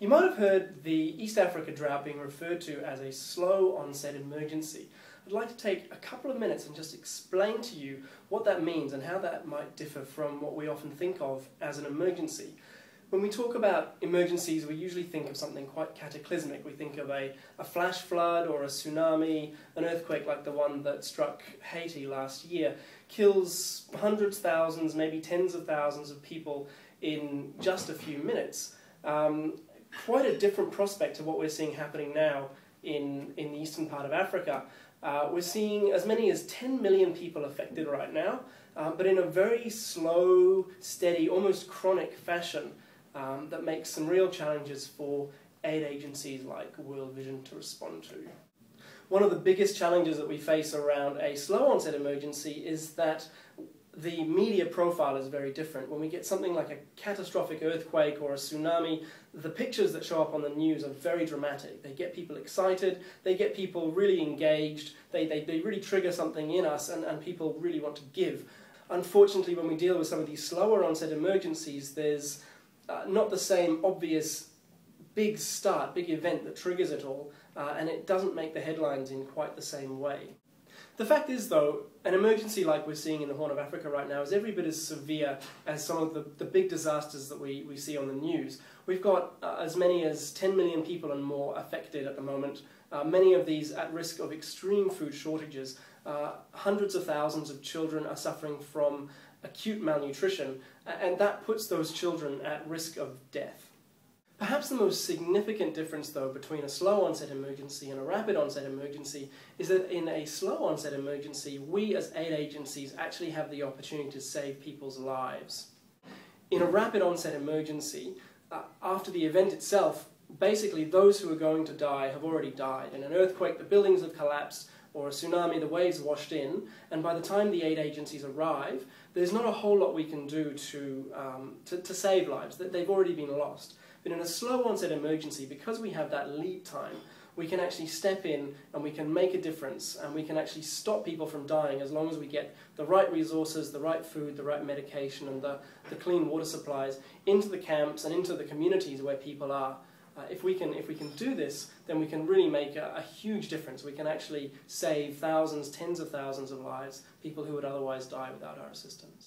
You might have heard the East Africa drought being referred to as a slow onset emergency. I'd like to take a couple of minutes and just explain to you what that means and how that might differ from what we often think of as an emergency. When we talk about emergencies, we usually think of something quite cataclysmic. We think of a flash flood or a tsunami, an earthquake like the one that struck Haiti last year, kills hundreds, thousands, maybe tens of thousands of people in just a few minutes. Quite a different prospect to what we're seeing happening now in the eastern part of Africa. We're seeing as many as 10 million people affected right now, but in a very slow, steady, almost chronic fashion that makes some real challenges for aid agencies like World Vision to respond to. One of the biggest challenges that we face around a slow onset emergency is that the media profile is very different. When we get something like a catastrophic earthquake or a tsunami, the pictures that show up on the news are very dramatic. They get people excited, they get people really engaged, they really trigger something in us, and people really want to give. Unfortunately, when we deal with some of these slower onset emergencies, there's not the same obvious big event that triggers it all, and it doesn't make the headlines in quite the same way. The fact is, though, an emergency like we're seeing in the Horn of Africa right now is every bit as severe as some of the big disasters that we see on the news. We've got as many as 10 million people and more affected at the moment, many of these at risk of extreme food shortages. Hundreds of thousands of children are suffering from acute malnutrition, and that puts those children at risk of death. Perhaps the most significant difference, though, between a slow onset emergency and a rapid onset emergency is that in a slow onset emergency, we as aid agencies actually have the opportunity to save people's lives. In a rapid onset emergency, after the event itself, basically those who are going to die have already died. In an earthquake, the buildings have collapsed, or a tsunami, the waves washed in, and by the time the aid agencies arrive, there's not a whole lot we can do to save lives. They've already been lost. But in a slow onset emergency, because we have that lead time, we can actually step in and we can make a difference, and we can actually stop people from dying as long as we get the right resources, the right food, the right medication, and the clean water supplies into the camps and into the communities where people are. If we can do this, then we can really make a huge difference. We can actually save thousands, tens of thousands of lives, people who would otherwise die without our assistance.